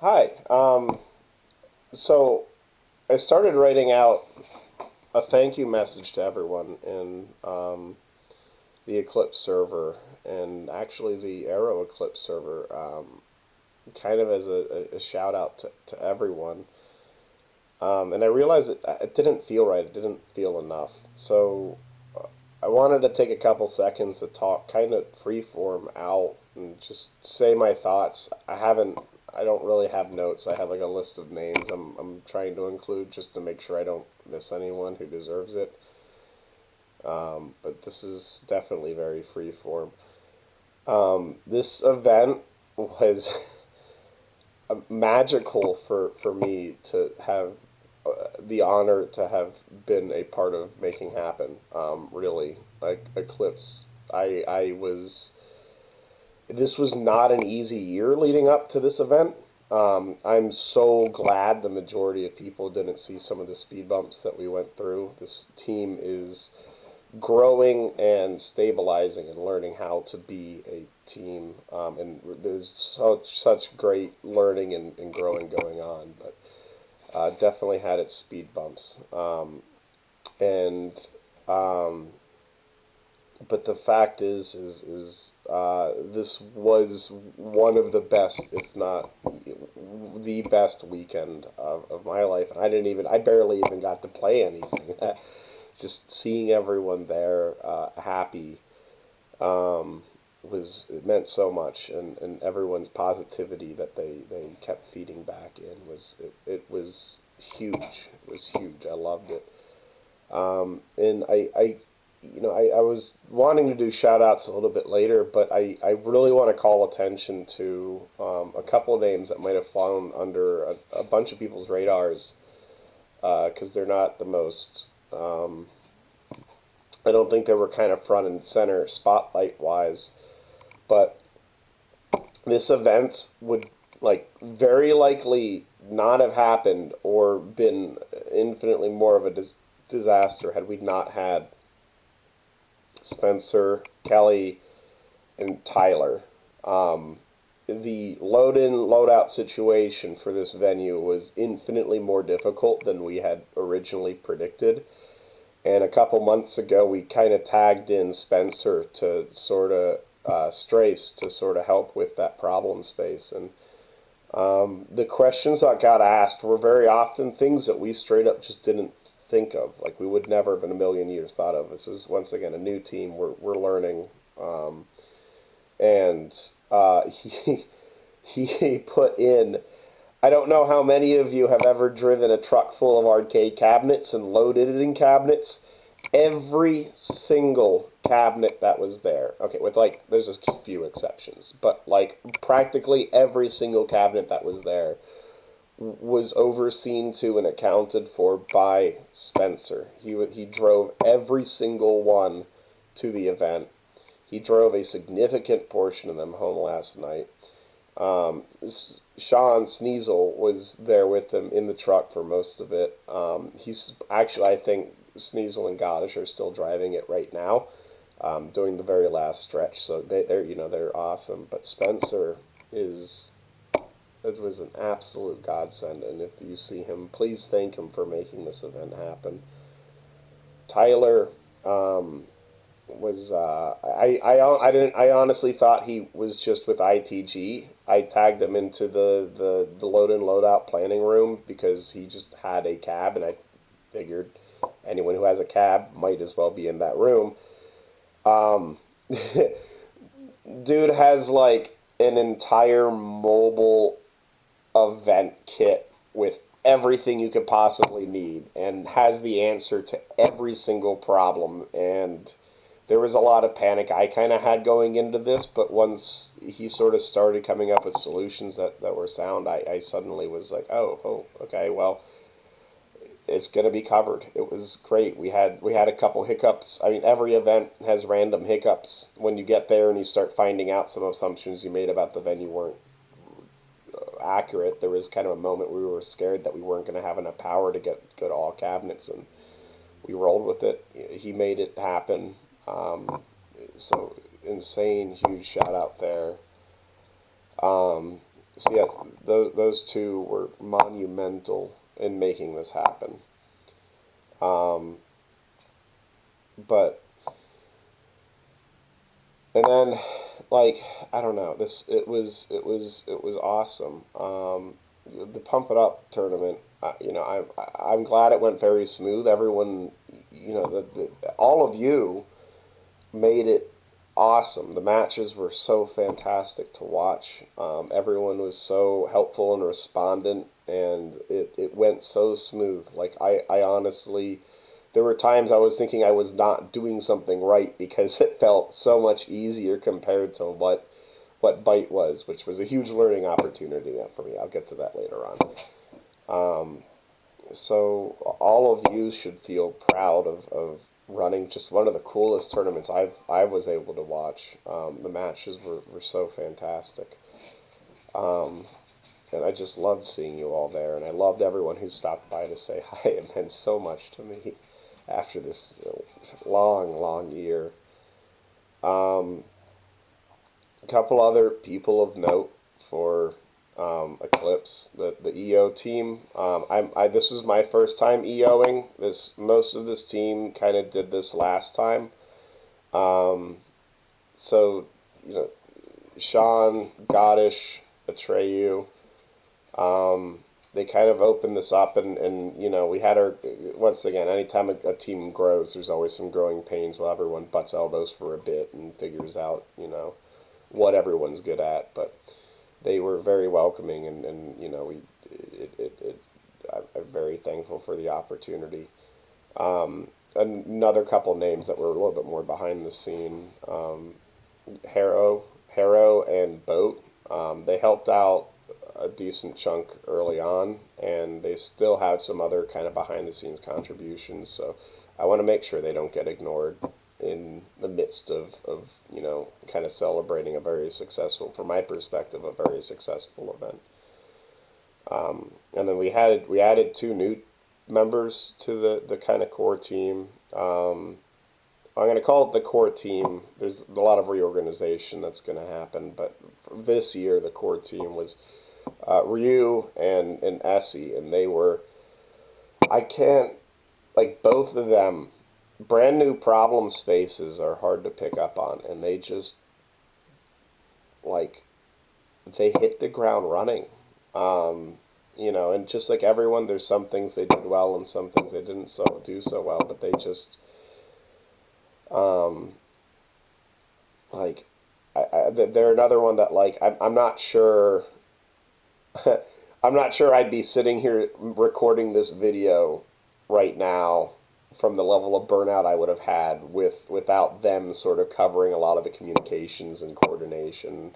Hi. So I started writing out a thank you message to everyone in the Eclipse server and actually the Arrow Eclipse server, kind of as a shout out to everyone. And I realized it didn't feel right. It didn't feel enough. So I wanted to take a couple seconds to talk kind of freeform out and just say my thoughts. I don't really have notes. I have like a list of names I'm trying to include just to make sure I don't miss anyone who deserves it. But this is definitely very freeform. This event was magical for me to have the honor to have been a part of making happen. Really, like Eclipse, I was. This was not an easy year leading up to this event. I'm so glad the majority of people didn't see some of the speed bumps that we went through. This team is growing and stabilizing and learning how to be a team. And there's such great learning and growing going on, but definitely had its speed bumps. And um, but the fact is this was one of the best, if not the best weekend of my life. And I barely even got to play anything. Just seeing everyone there happy it meant so much, and everyone's positivity that they kept feeding back in it was huge. It was huge. I loved it. And I was wanting to do shout outs a little bit later, but I really want to call attention to a couple of names that might have fallen under a bunch of people's radars because they're not the most. I don't think they were kind of front and center spotlight wise, but this event would like very likely not have happened or been infinitely more of a disaster had we not had Spencer, Kelly, and Tyler. Um, the load in, load out situation for this venue was infinitely more difficult than we had originally predicted. And a couple months ago, we kind of tagged in Spencer to sort of Strace to sort of help with that problem space. And the questions that got asked were very often things that we straight up just didn't think of. Like we would never have in a million years thought of. This is once again a new team. We're learning, and he put in. I don't know how many of you have ever driven a truck full of arcade cabinets and loaded it in cabinets. Every single cabinet that was there, okay, with like, there's a few exceptions, but like practically every single cabinet that was there was overseen to and accounted for by Spencer. He drove every single one to the event. He drove a significant portion of them home last night. Um, Sean Sneasel was there with them in the truck for most of it. He's actually, I think Sneasel and Godish are still driving it right now, doing the very last stretch. So they're awesome. But Spencer is it was an absolute godsend, and if you see him, please thank him for making this event happen. Tyler was I didn't I honestly thought he was just with ITG. I tagged him into the load in load out planning room because he just had a cab, and I figured anyone who has a cab might as well be in that room. Um, Dude has like an entire mobile event kit with everything you could possibly need and has the answer to every single problem. And there was a lot of panic I kind of had going into this, but once he sort of started coming up with solutions that were sound, I suddenly was like, oh, okay, well, it's going to be covered. It was great. We had a couple hiccups. I mean, every event has random hiccups when you get there and you start finding out some assumptions you made about the venue weren't accurate. There was kind of a moment where we were scared that we weren't going to have enough power to get good all cabinets, and we rolled with it. He made it happen. So insane, huge shout out there. So yes, those two were monumental in making this happen. Um, but and then, like, I don't know, this it was awesome. The Pump It Up tournament, I'm glad it went very smooth. Everyone, all of you made it awesome. The matches were so fantastic to watch. Everyone was so helpful and respondent, and it went so smooth. Like, I honestly, there were times I was thinking I was not doing something right because it felt so much easier compared to what Bite was, which was a huge learning opportunity for me. I'll get to that later on. Um, so all of you should feel proud of running just one of the coolest tournaments I was able to watch. The matches were so fantastic. Um, and I just loved seeing you all there, and I loved everyone who stopped by to say hi. It meant so much to me after this long, long year. Um, a couple other people of note for Eclipse, the EO team. This is my first time EOing. Most of this team kind of did this last time. Um, so you know, Sean, Godish, Atreyu, they kind of opened this up, and we had our once again. Anytime a team grows, there's always some growing pains while everyone butts elbows for a bit and figures out what everyone's good at. But they were very welcoming, and we I'm very thankful for the opportunity. Another couple names that were a little bit more behind the scene, Harrow and Boat. They helped out a decent chunk early on, and they still have some other kind of behind the scenes contributions. So I want to make sure they don't get ignored in the midst of kind of celebrating a very successful, from my perspective, a very successful event. And then we added two new members to the kind of core team. I'm going to call it the core team. There's a lot of reorganization that's going to happen, but this year the core team was Ryu and Essie, and they were, I can't, like, both of them, brand new problem spaces are hard to pick up on, and they just, like, they hit the ground running. And just like everyone, there's some things they did well and some things they didn't do so well, but they just, um, like, they're another one that, like, I'm not sure. I'm not sure I'd be sitting here recording this video right now from the level of burnout I would have had without them sort of covering a lot of the communications and coordination.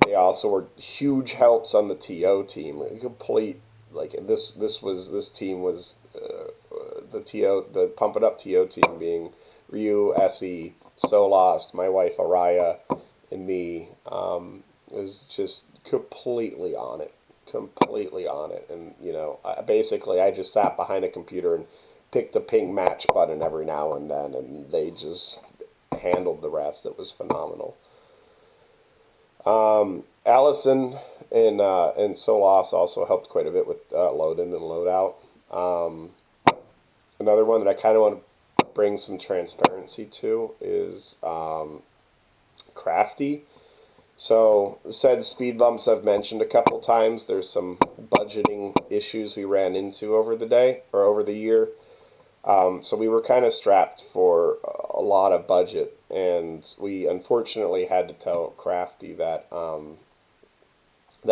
They also were huge helps on the TO team. Complete, like, this team was the Pump It Up TO team being Ryu, Essie, So Lost, my wife Araya, and me. Was just completely on it. And basically I just sat behind a computer and picked the ping match button every now and then, and they just handled the rest. It was phenomenal. Allison and Solas also helped quite a bit with load in and load out. Um, Another one that I kind of want to bring some transparency to is Crafty. So, said speed bumps I've mentioned a couple times. There's some budgeting issues we ran into over the day or over the year. So we were kind of strapped for a lot of budget, and we unfortunately had to tell Crafty that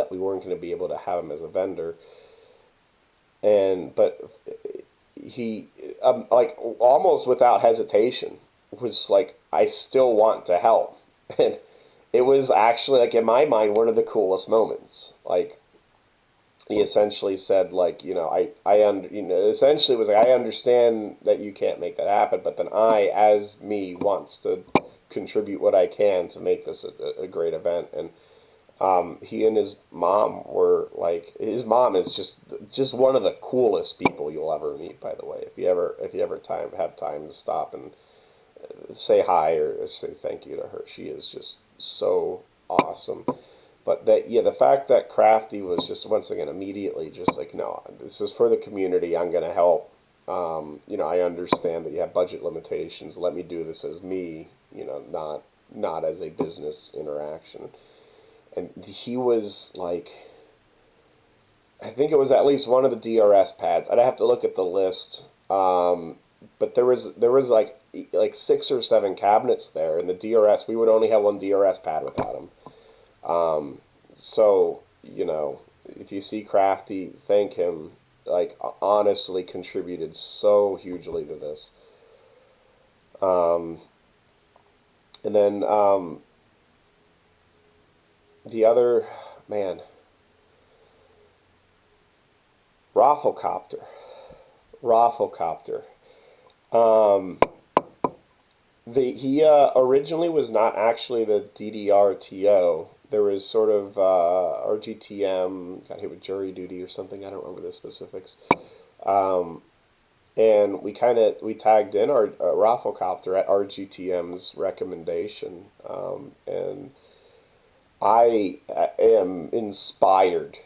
we weren't going to be able to have him as a vendor. But he, like, almost without hesitation, was like, I still want to help. And it was actually, like, in my mind, one of the coolest moments. Like, he essentially said, like, essentially was like, I understand that you can't make that happen, but then I, as me, wants to contribute what I can to make this a great event. And he and his mom were like, his mom is just one of the coolest people you'll ever meet. By the way, if you ever have time to stop and say hi or say thank you to her, she is just so awesome. But that, yeah, the fact that Crafty was just once again immediately just like, no, this is for the community. I'm going to help. I understand that you have budget limitations. Let me do this as me. Not as a business interaction. And he was like, I think it was at least one of the DRS pads. I'd have to look at the list. But there was like 6 or 7 cabinets there, and the DRS we would only have one DRS pad without him. So if you see Crafty, thank him. Like honestly, contributed so hugely to this. Um, and then the other man, Rafflecopter, Rafflecopter. Um, he originally was not actually the DDRTO. There was sort of RGTM got hit with jury duty or something. I don't remember the specifics. Um, and we tagged in our Rafflecopter at RGTM's recommendation, and I am inspired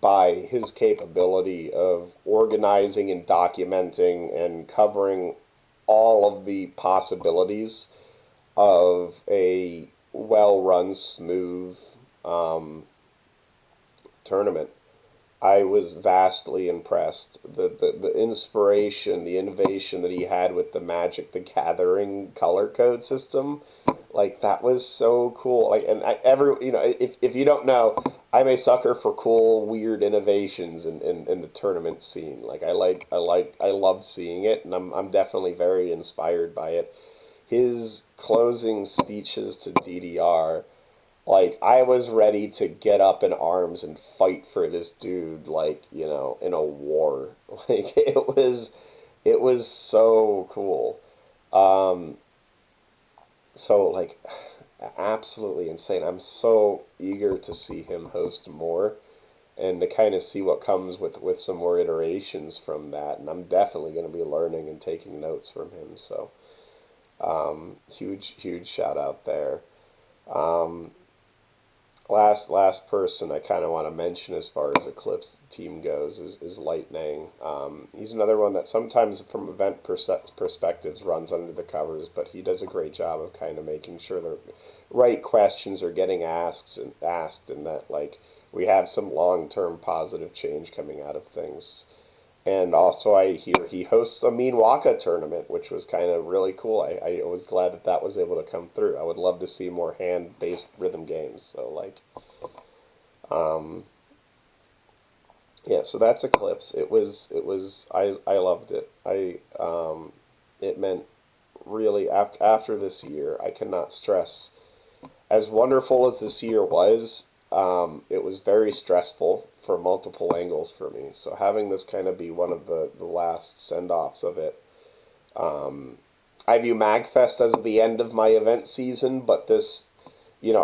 by his capability of organizing and documenting and covering all of the possibilities of a well-run, smooth um, tournament. I was vastly impressed. The inspiration, the innovation that he had with the Magic the Gathering color code system, like that was so cool. Like, and if you don't know, I'm a sucker for cool, weird innovations in the tournament scene. Like I loved seeing it, and I'm definitely very inspired by it. His closing speeches to DDR, like I was ready to get up in arms and fight for this dude, like in a war. Like it was so cool. Um, so like absolutely insane. I'm so eager to see him host more and to kind of see what comes with some more iterations from that. And I'm definitely going to be learning and taking notes from him. So huge shout out there. Um, last person I kind of want to mention as far as Eclipse team goes is Lightning. He's another one that sometimes from event perspectives runs under the covers, but he does a great job of kind of making sure the right questions are getting asked, and that like we have some long-term positive change coming out of things. And also, I hear he hosts a Mean Waka tournament, which was kind of really cool. I was glad that was able to come through. I would love to see more hand-based rhythm games. So, like, um, yeah, so that's Eclipse. I loved it. It meant really, after this year, I cannot stress as wonderful as this year was, it was very stressful for multiple angles for me. So having this kind of be one of the last send-offs of it, I view MagFest as the end of my event season, but this,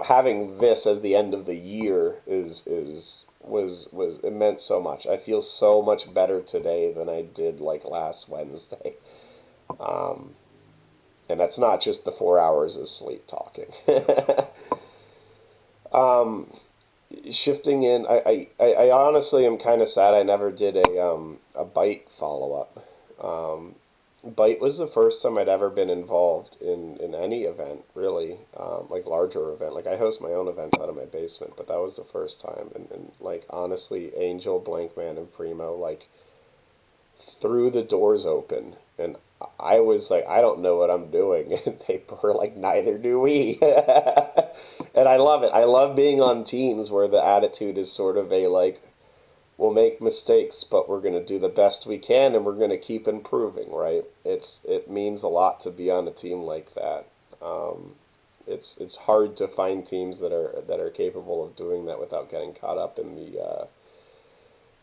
having this as the end of the year was it meant so much. I feel so much better today than I did like last Wednesday. Um, and that's not just the 4 hours of sleep talking. um, Shifting in, I honestly am kind of sad I never did a bite follow up. Bite was the first time I'd ever been involved in any event, really, like larger event. Like I host my own events out of my basement, but that was the first time. And like honestly, Angel, Blankman, and Primo like threw the doors open, and I was like, I don't know what I'm doing. And they were like, neither do we. And I love it. I love being on teams where the attitude is sort of a like, we'll make mistakes, but we're going to do the best we can, and we're going to keep improving. Right? It means a lot to be on a team like that. Um, it's hard to find teams that are capable of doing that without getting caught up in the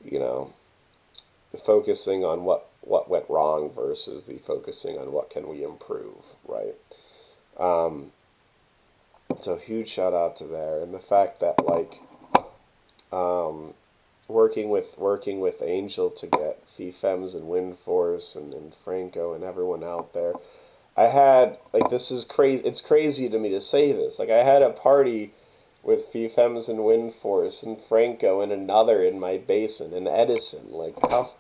you know focusing on what went wrong versus the focusing on what can we improve. Right? Um, so huge shout out to there, and the fact that like um, working with Angel to get FIFEMs and Windforce and Franco and everyone out there. I had like this is crazy. It's crazy to me to say this. Like I had a party with FIFEMs and Windforce and Franco and another in my basement and Edison. Like how,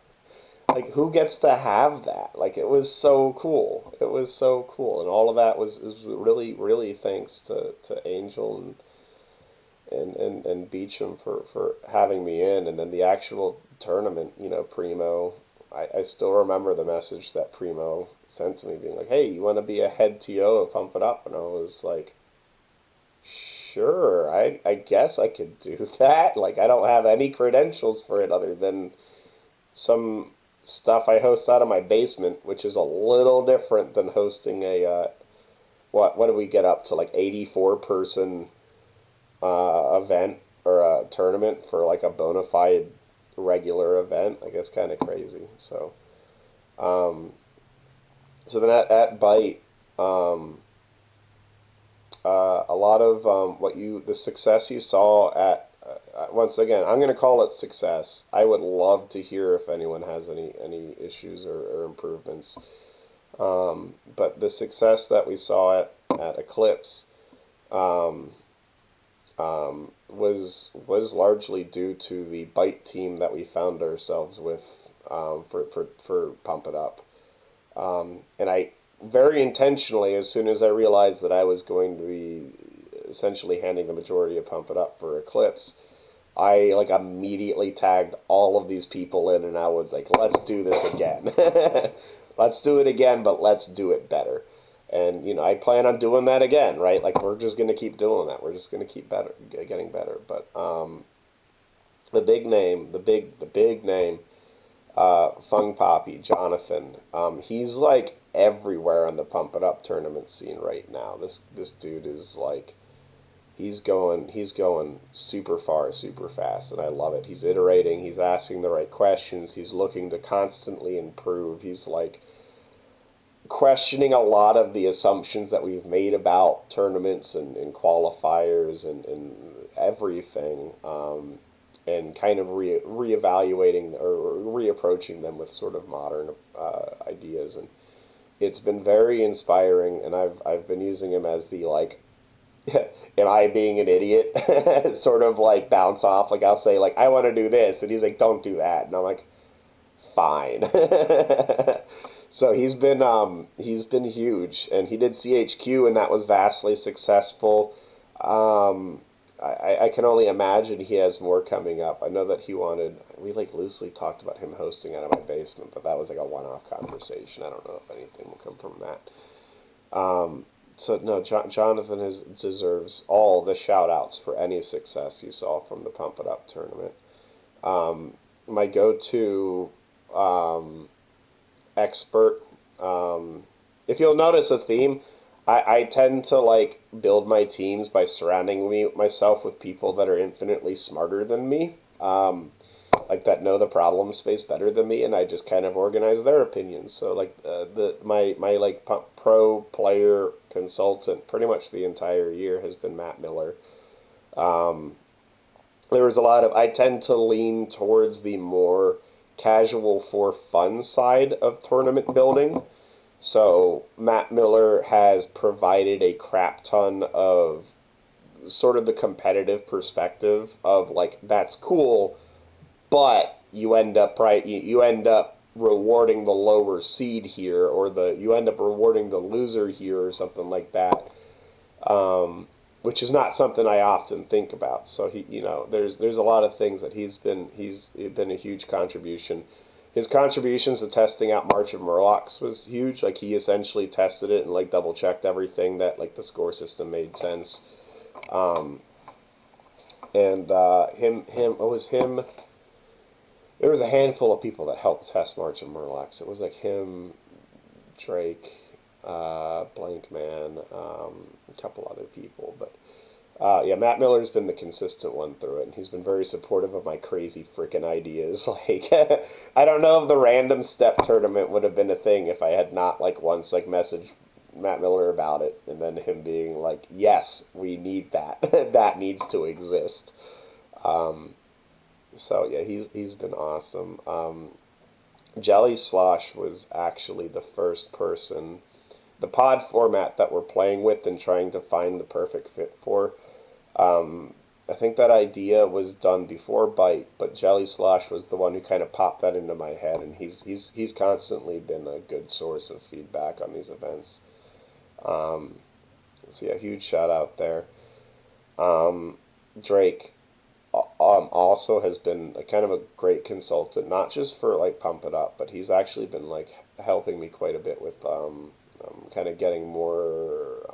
like who gets to have that? Like it was so cool. It was so cool, and all of that was really really thanks to Angel and Beecham for having me in, and then the actual tournament. You know, Primo. I still remember the message that Primo sent to me, being like, "Hey, you want to be a head TO of Pump It Up?" And I was like, "Sure, I guess I could do that. Like, I don't have any credentials for it other than some stuff I host out of my basement, which is a little different than hosting a what do we get up to, like 84 person event or a tournament for like a bona fide regular event. Like it's kind of crazy. Um, so then at Byte, um, a lot of the success you saw at once again, I'm going to call it success. I would love to hear if anyone has any issues or improvements. But the success that we saw at Eclipse um, was largely due to the Byte team that we found ourselves with for Pump It Up. And I very intentionally, as soon as I realized that I was going to be essentially handing the majority of Pump It Up for Eclipse, I like immediately tagged all of these people in, and I was like, "Let's do this again. Let's do it again, but let's do it better." And I plan on doing that again, right? Like we're just gonna keep doing that. We're just gonna keep better, getting better. But the big name, the big name, Fung Poppy, Jonathan. He's like everywhere on the Pump It Up tournament scene right now. This dude is like he's going super far, super fast, and I love it. He's iterating, he's asking the right questions, he's looking to constantly improve. He's like questioning a lot of the assumptions that we've made about tournaments and qualifiers and everything, and kind of reevaluating or reapproaching them with sort of modern ideas. And it's been very inspiring, and I've been using him as the like am I being an idiot sort of like bounce off. Like I'll say like I want to do this, and he's like don't do that, and I'm like fine. So he's been huge, and he did CHQ, and that was vastly successful. I can only imagine he has more coming up. I know that he wanted. We like loosely talked about him hosting out of my basement, but that was like a one-off conversation. I don't know if anything will come from that. So no, Jonathan deserves all the shout outs for any success you saw from the Pump It Up tournament. My go-to expert. If you'll notice a theme, I tend to like build my teams by surrounding myself with people that are infinitely smarter than me, like that know the problem space better than me, and I just kind of organize their opinions. So like my like pro player consultant, pretty much the entire year has been Matt Miller. Um, there was a lot of I tend to lean towards the more casual for fun side of tournament building. So Matt Miller has provided a crap ton of sort of the competitive perspective of like that's cool, but you end up right you end up rewarding the lower seed here, or the you end up rewarding the loser here, or something like that, which is not something I often think about. So there's a lot of things that he's been a huge contribution. His contributions to testing out March of Murlocs was huge. Like he essentially tested it and like double checked everything that like the score system made sense. Um, and him it was him. There was a handful of people that helped test March of Murlocs. It was like him, Drake, Blank Man, a couple other people, but yeah, Matt Miller's been the consistent one through it, and he's been very supportive of my crazy freaking ideas. Like, I don't know if the random step tournament would have been a thing if I had not like once like messaged Matt Miller about it, and then him being like, "Yes, we need that. That needs to exist." Um, so yeah, he's been awesome. Jelly Slosh was actually the first person, the pod format that we're playing with and trying to find the perfect fit for. I think that idea was done before Bite, but Jelly Slosh was the one who kind of popped that into my head, and he's constantly been a good source of feedback on these events. Um, so yeah, huge shout out there. Um, Drake also has been a kind of a great consultant, not just for like Pump It Up, but he's actually been like helping me quite a bit with kind of getting more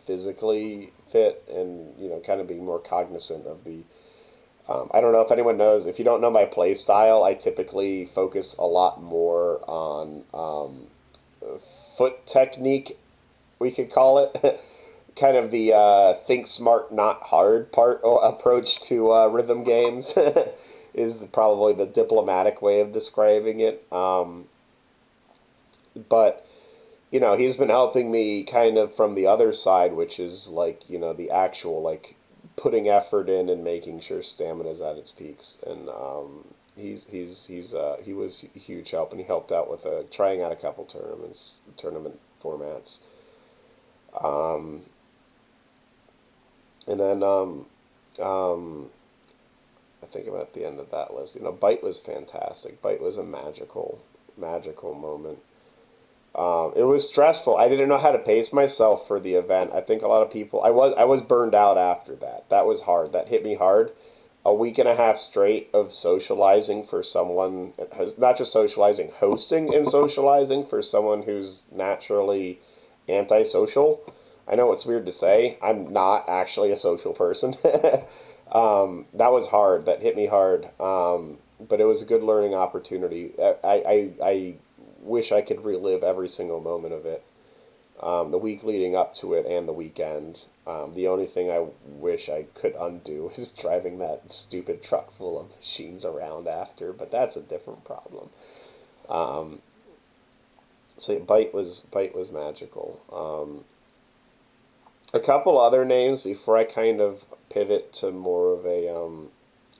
physically fit and kind of being more cognizant of the. I don't know if anyone knows. If you don't know my play style, I typically focus a lot more on foot technique, we could call it. Kind of the think smart, not hard part approach to rhythm games is probably the diplomatic way of describing it. But he's been helping me kind of from the other side, which is like the actual like putting effort in and making sure stamina is at its peaks. And he was a huge help, and he helped out with trying out a couple tournament formats. Um, and then um, I think I'm at the end of that list. Bite was fantastic. Bite was a magical moment. It was stressful. I didn't know how to pace myself for the event. I think a lot of people. I was burned out after that. That was hard. That hit me hard. A week and a half straight of socializing for someone, not just socializing, hosting and socializing for someone who's naturally antisocial. I know it's weird to say. I'm not actually a social person. That was hard. That hit me hard. But it was a good learning opportunity. I wish I could relive every single moment of it. The week leading up to it and the weekend. The only thing I wish I could undo is driving that stupid truck full of machines around after, but that's a different problem. Um, so Bite was magical. A couple other names before I kind of pivot to more of a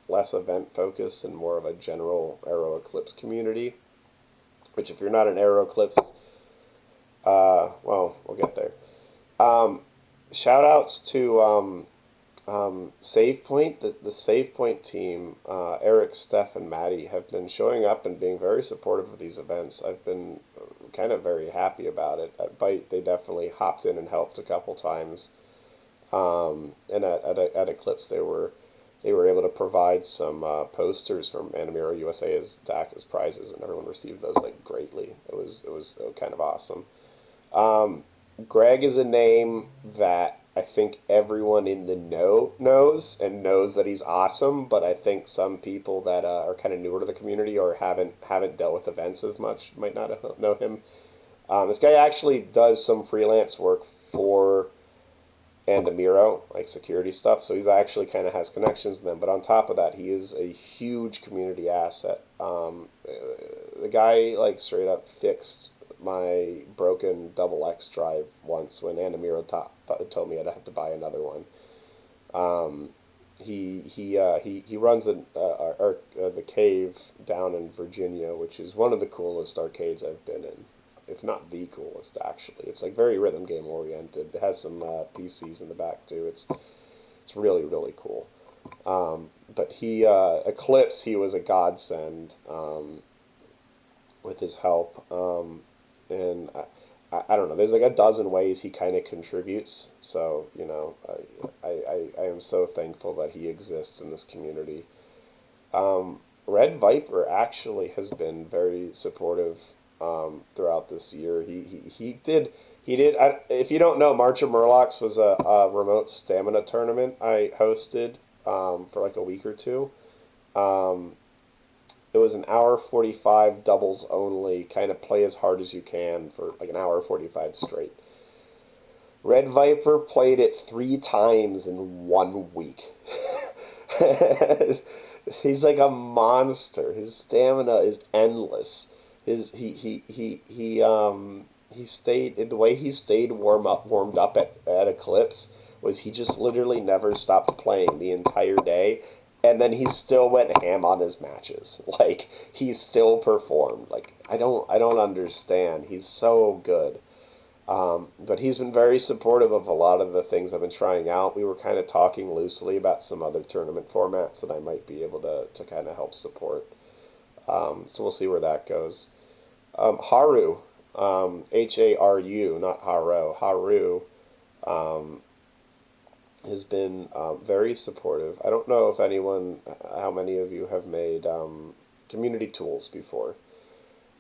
less event focus and more of a general Aero Eclipse community. Which, if you're not an Aero Eclipse, well, we'll get there. Um, Shout outs to Save Point. The Save Point team, Eric, Steph, and Maddie, have been showing up and being very supportive of these events. I've been kind of very happy about it. At Bite, they definitely hopped in and helped a couple times. And at Eclipse, they were able to provide some posters from Animero USA as to act as prizes, and everyone received those like greatly. It was kind of awesome. Um, Greg is a name that I think everyone in the know knows and knows that he's awesome, but I think some people that are kind of newer to the community or haven't dealt with events as much might not know him. This guy actually does some freelance work for and Amiro, like security stuff. So he's actually kind of has connections to them. But on top of that, he is a huge community asset. The guy like straight up fixed my broken double X drive once when Andamiro told me I'd have to buy another one. Um, he runs the cave down in Virginia, which is one of the coolest arcades I've been in, if not the coolest actually. It's like very rhythm game oriented. It has some PCs in the back too. It's really cool. But Eclipse, he was a godsend with his help. And I don't know. There's like a dozen ways he kind of contributes. So I am so thankful that he exists in this community. Red Viper actually has been very supportive throughout this year. He did. If you don't know, March of Murlocs was a remote stamina tournament I hosted for like a week or two. Um, it was an hour 45 doubles only, kind of play as hard as you can for like an hour 45 straight. Red Viper played it 3 times in 1 week. He's like a monster. His stamina is endless. His he stayed the way he stayed warmed up at Eclipse was he just literally never stopped playing the entire day, and then he still went ham on his matches. Like he still performed. Like I don't understand. He's so good. But he's been very supportive of a lot of the things I've been trying out. We were kind of talking loosely about some other tournament formats that I might be able to kind of help support. So we'll see where that goes. Haru, Haru, not Haro, Haru, um, has been very supportive. I don't know if how many of you have made community tools before,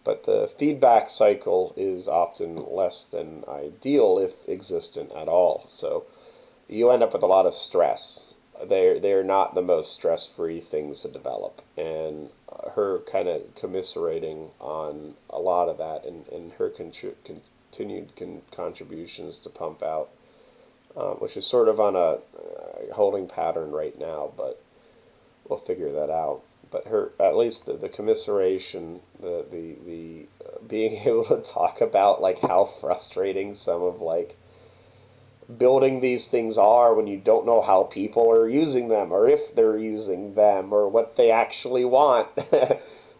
but the feedback cycle is often less than ideal if existent at all. So you end up with a lot of stress. They're not the most stress free things to develop, and her kind of commiserating on a lot of that, and her continued contributions to pump out, which is sort of on a holding pattern right now, but we'll figure that out. But her, at least the commiseration, the being able to talk about like how frustrating some of like building these things are when you don't know how people are using them or if they're using them or what they actually want.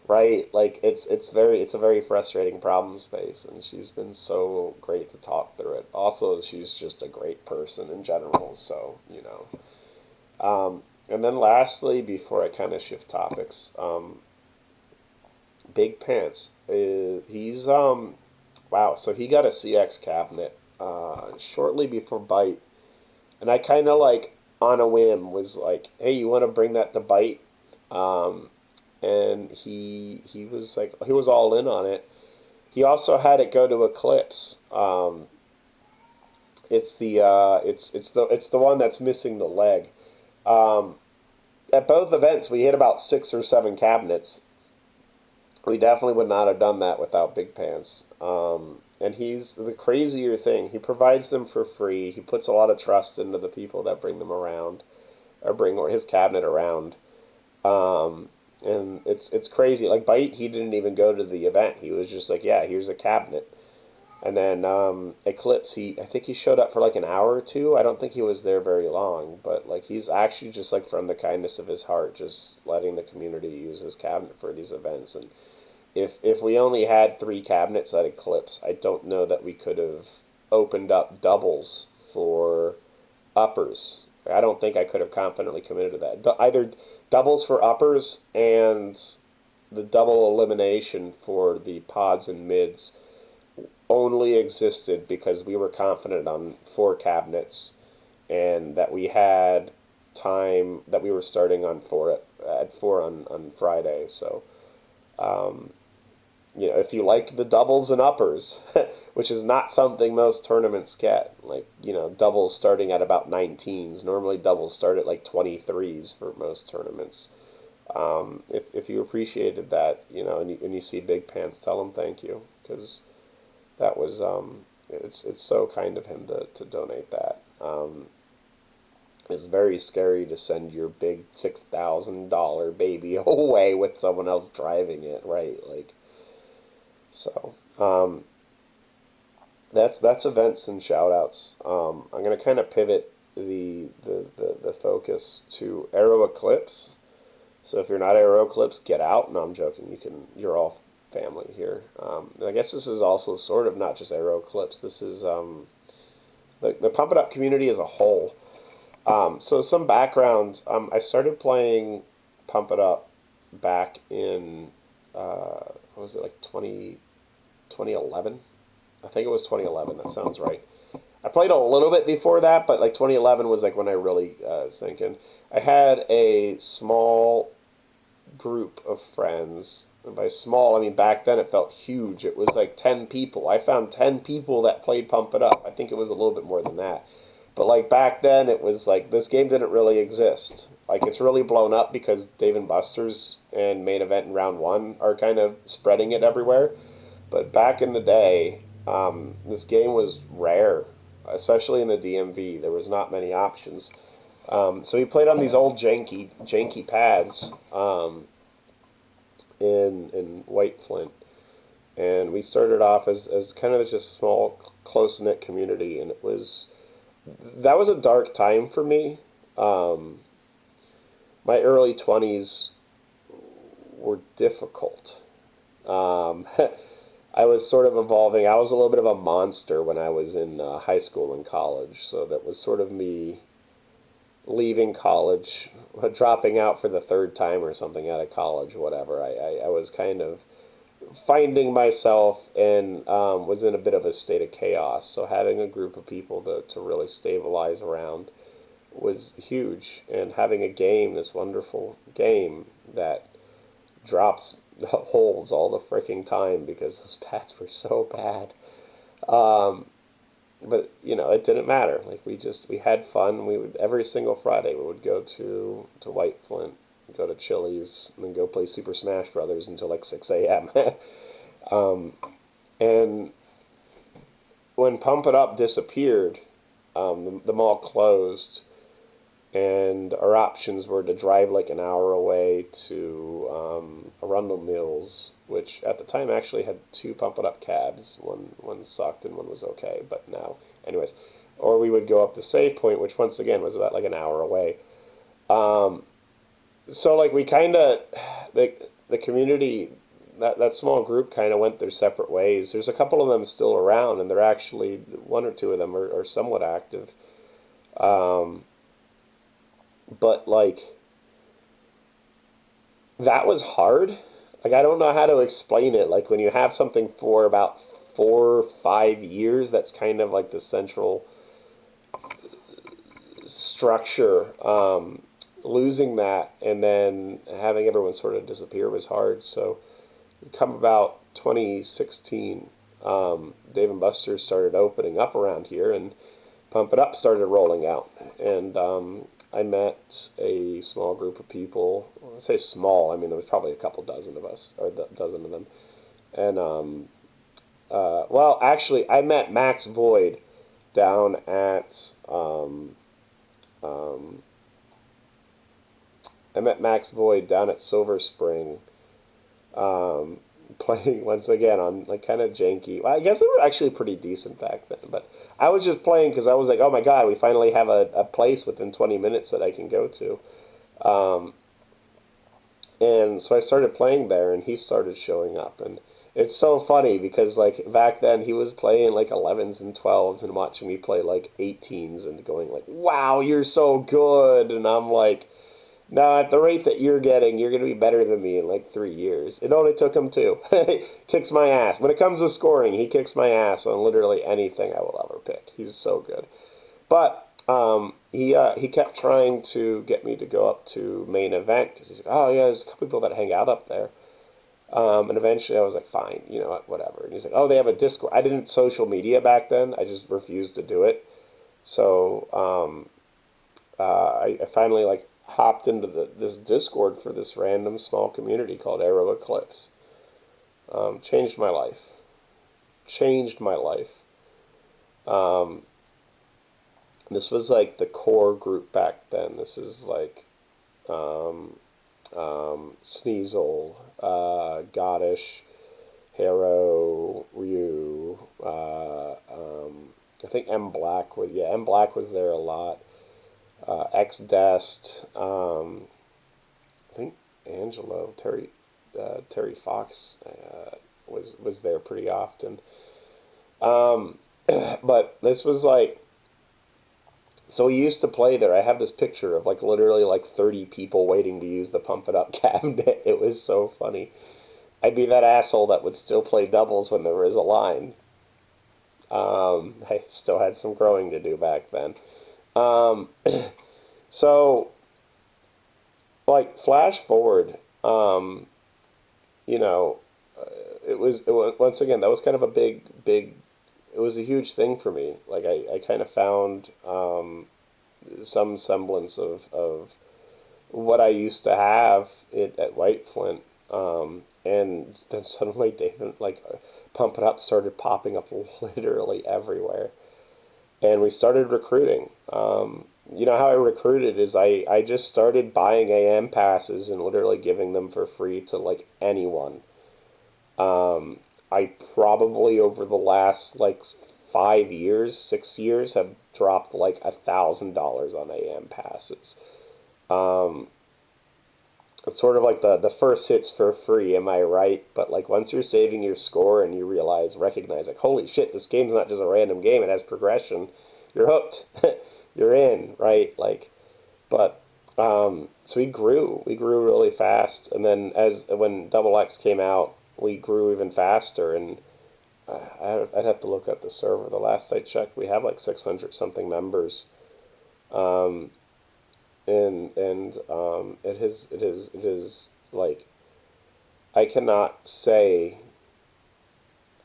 Right, like it's a very frustrating problem space, and she's been so great to talk through it. Also, she's just a great person in general, so and then lastly, before I kind of shift topics, Big Pants, he's wow, so he got a CX cabinet shortly before Byte, and I kind of like on a whim was like, "Hey, you want to bring that to Byte?" Um, and he was like, he was all in on it. He also had it go to Eclipse. It's the one that's missing the leg. Um, at both events, we hit about 6 or 7 cabinets. We definitely would not have done that without Big Pants. And he's the crazier thing. He provides them for free. He puts a lot of trust into the people that bring them around, or bring his cabinet around. Um, and it's crazy. Like Byte, he didn't even go to the event. He was just like, yeah, here's a cabinet. And then Eclipse, I think he showed up for like an hour or two. I don't think he was there very long, but like he's actually just like from the kindness of his heart, just letting the community use his cabinet for these events. And if we only had 3 cabinets at Eclipse, I don't know that we could have opened up doubles for uppers. I don't think I could have confidently committed to that. Either doubles for uppers and the double elimination for the pods and mids only existed because we were confident on 4 cabinets and that we had time that we were starting on 4 on Friday. So if you liked the doubles and uppers, which is not something most tournaments get, like, doubles starting at about 19s. Normally doubles start at like 23s for most tournaments. If you appreciated that, and you see Big Pants, tell him thank you, because that was, it's so kind of him to donate that. It's very scary to send your big $6,000 baby away with someone else driving it, right? Like, so that's events and shout outs. I'm gonna kind of pivot the focus to Aero Eclipse. So if you're not Aero Eclipse, get out. No, I'm joking. You're all family here. I guess this is also sort of not just Aero Eclipse. This is the Pump It Up community as a whole. So some background. I started playing Pump It Up back in what was it, like 2011? I think it was 2011. That sounds right. I played a little bit before that, but like 2011 was like when I really sank in. I had a small group of friends. And by small, I mean back then it felt huge. It was like 10 people. I found 10 people that played Pump It Up. I think it was a little bit more than that. But like back then, it was like this game didn't really exist. Like it's really blown up because Dave and Buster's and Main Event and Round One are kind of spreading it everywhere. But back in the day, this game was rare, especially in the DMV. There was not many options. So we played on these old janky pads in White Flint, and we started off as kind of just a small, close knit community, and that was a dark time for me. Um, my early 20s were difficult. I was sort of evolving. I was a little bit of a monster when I was in high school and college, so that was sort of me leaving college, dropping out for the third time or something out of college, whatever. I was kind of finding myself and was in a bit of a state of chaos. So having a group of people to really stabilize around was huge. And having a game, this wonderful game that drops holds all the freaking time because those bats were so bad. Um, but you know, it didn't matter. Like we had fun. We would every single Friday we would go to White Flint, go to Chili's, and then go play Super Smash Brothers until like 6 a.m. um, and when Pump It Up disappeared, the mall closed, and our options were to drive like an hour away to Arundel Mills, which at the time actually had two Pump It Up cabs. One sucked and one was okay, but now, anyways. Or we would go up to Save Point, which once again was about like an hour away. Um, so like we kind of the community that small group kind of went their separate ways. There's a couple of them still around, and they're actually one or two of them are somewhat active. Um, but like that was hard. Like I don't know how to explain it. Like when you have something for about 4 or 5 years, that's kind of like the central structure. Losing that and then having everyone sort of disappear was hard. So, come about 2016, Dave and Buster's started opening up around here, and Pump It Up started rolling out, and I met a small group of people. Well, I say small. I mean, there was probably a couple dozen of us, or a dozen of them. And well, actually, I met Max Void down at um, I met Max Void down at Silver Spring, um, playing once again on like kind of janky. Well, I guess they were actually pretty decent back then, but I was just playing because I was like, oh my god, we finally have a place within 20 minutes that I can go to. Um, and so I started playing there, and he started showing up, and it's so funny because like back then he was playing like 11s and 12s and watching me play like 18s and going like, wow, you're so good, and I'm like, no, at the rate that you're getting, you're going to be better than me in like 3 years. It only took him two. Kicks my ass. When it comes to scoring, he kicks my ass on literally anything I will ever pick. He's so good. But he kept trying to get me to go up to main event because he's like, oh yeah, there's a couple people that hang out up there. And eventually I was like, fine, you know what, whatever. And he's like, oh, they have a Discord. I didn't social media back then. I just refused to do it. So I finally like hopped into this Discord for this random small community called Aero Eclipse. Changed my life. Changed my life. Um, this was like the core group back then. This is like um, Sneasel, Goddish, Harrow, Ryu. I think M Black was M Black was there a lot. X Dest. I think Angelo Terry Fox was there pretty often. Um, but this was like so we used to play there. I have this picture of like literally like 30 people waiting to use the Pump It Up cabinet. It was so funny. I'd be that asshole that would still play doubles when there was a line. I still had some growing to do back then. Um, so like flash forward, you know, it was once again that was kind of a big. It was a huge thing for me. Like I kind of found some semblance of what I used to have at White Flint, and then suddenly David like Pump It Up started popping up literally everywhere, and we started recruiting. You know how I recruited is I just started buying AM passes and literally giving them for free to like anyone. I probably over the last like 5 years, 6 years have dropped like $1,000 on AM passes. Um, It's sort of like the first hit's for free, am I right? But like once you're saving your score and you recognize like, holy shit, this game's not just a random game, it has progression. You're hooked. You're in, right? Like, but so we grew really fast, and then as when Double X came out, we grew even faster. And I'd have to look at the server. The last I checked, we have like 600 something members. Um, and it is like I cannot say,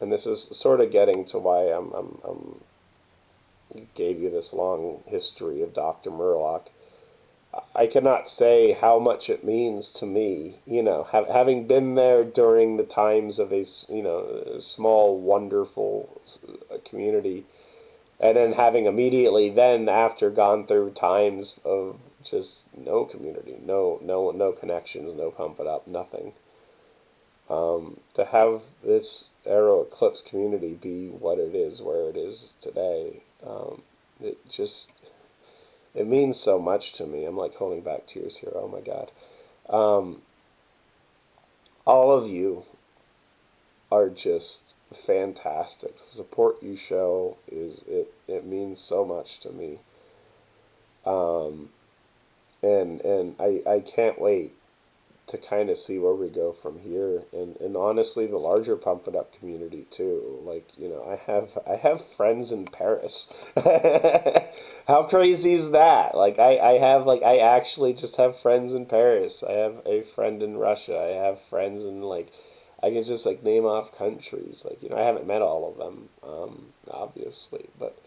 and this is sort of getting to why I'm gave you this long history of Dr. Murlock. I cannot say how much it means to me, having been there during the times of a small, wonderful community, and then having immediately then after gone through times of just no community, no connections, no pump it up, nothing. To have this Aero Eclipse community be what it is, where it is today, it just it means so much to me. I'm like holding back tears here. Oh my God. Um, all of you are just fantastic. The support you show it means so much to me. Um, and I can't wait to kind of see where we go from here, and honestly the larger pump it up community too. Like, I have friends in Paris. How crazy is that? Like, I actually just have friends in Paris. I have a friend in Russia. I have friends in, like, I can just like name off countries. Like, I haven't met all of them, obviously, but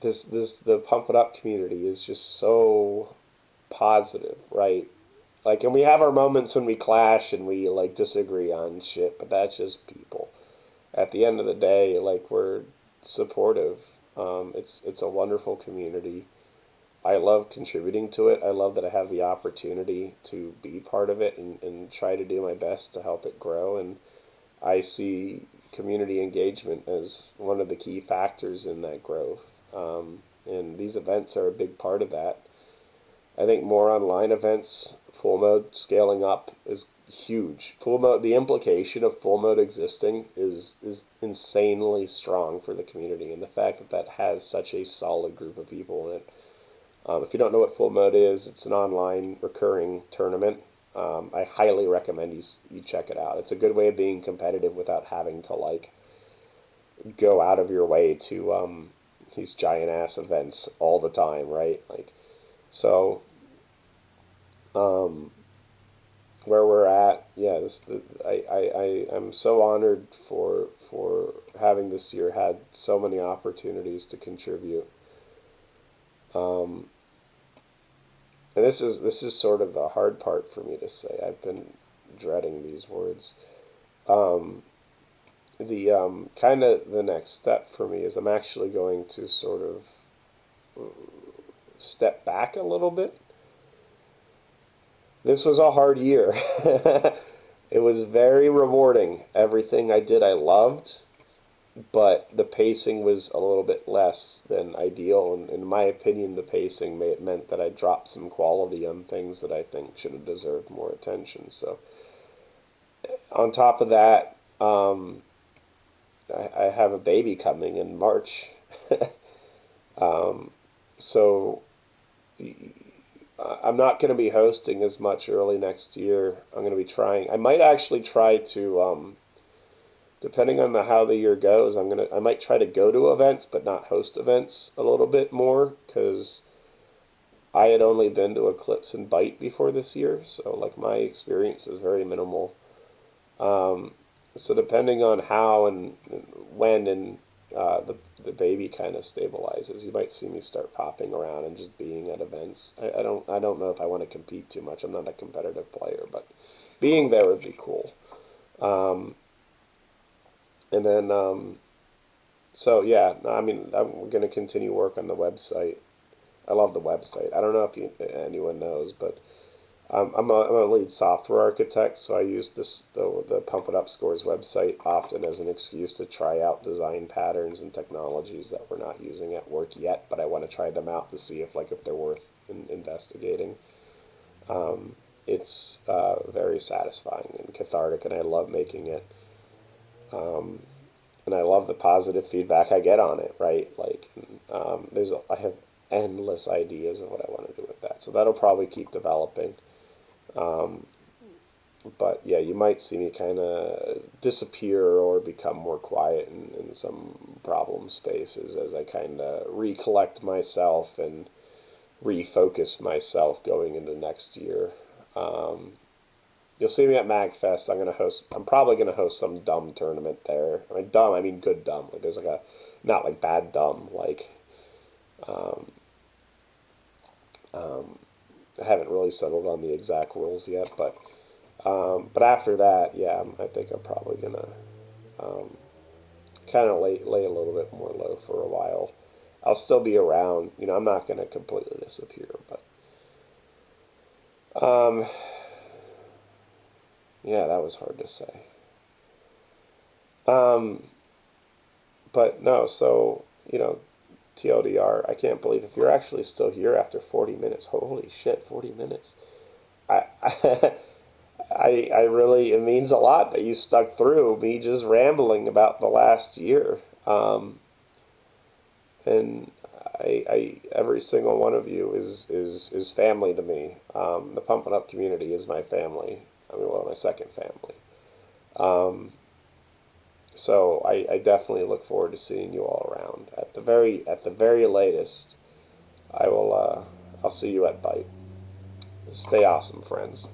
the pump it up community is just so positive, right? Like, and we have our moments when we clash and we like disagree on shit, but that's just people. At the end of the day, like, we're supportive. It's a wonderful community. I love contributing to it. I love that I have the opportunity to be part of it and try to do my best to help it grow. And I see community engagement as one of the key factors in that growth. And these events are a big part of that. I think more online events, full mode scaling up is huge. Full mode, the implication of full mode existing is insanely strong for the community, and the fact that that has such a solid group of people in it. If you don't know what full mode is, it's an online recurring tournament. I highly recommend you check it out. It's a good way of being competitive without having to like go out of your way to these giant ass events all the time, right? Like, so um, where we're at, yeah, I'm so honored for having this year had so many opportunities to contribute. Um, and this is sort of the hard part for me to say. I've been dreading these words. Um, the kind of the next step for me is I'm actually going to sort of step back a little bit. This was a hard year. It was very rewarding. Everything I did I loved, but the pacing was a little bit less than ideal. And in my opinion, the pacing meant that I dropped some quality on things that I think should have deserved more attention. So, on top of that, I have a baby coming in March. um, so I'm not going to be hosting as much early next year. I'm going to be trying. I might actually try to, depending on how the year goes. I might try to go to events, but not host events a little bit more, because I had only been to Eclipse and Bite before this year, so like my experience is very minimal. Um, so depending on how and when and the baby kind of stabilizes, you might see me start popping around and just being at events. I don't know if I want to compete too much. I'm not a competitive player, but being there would be cool. Um, and then so yeah, no, I mean, I'm going to continue work on the website. I love the website. I don't know if anyone knows, but I'm a lead software architect, so I use the Pump It Up Scores website often as an excuse to try out design patterns and technologies that we're not using at work yet, but I want to try them out to see if they're worth investigating. Um, it's very satisfying and cathartic, and I love making it. And I love the positive feedback I get on it. Right, like I have endless ideas of what I want to do with that, so that'll probably keep developing. Um, but yeah, you might see me kind of disappear or become more quiet in some problem spaces as I kind of recollect myself and refocus myself going into next year. Um, you'll see me at MagFest. I'm gonna host. I'm probably gonna host some dumb tournament there. I mean dumb. I mean good dumb. Like there's like a not like bad dumb. Like um, um, I haven't really settled on the exact rules yet, but after that, yeah, I think I'm probably gonna um, kind of lay a little bit more low for a while. I'll still be around. You know, I'm not gonna completely disappear, but um, yeah, that was hard to say. Um, but no, so TLDR, I can't believe if you're actually still here after 40 minutes. Holy shit, 40 minutes. I, I really, it means a lot that you stuck through me just rambling about the last year. And every single one of you is family to me. The Pump It Up community is my family. I mean, well, my second family. Um, so I definitely look forward to seeing you all around. At the very latest, I'll see you at Bite. Stay awesome, friends.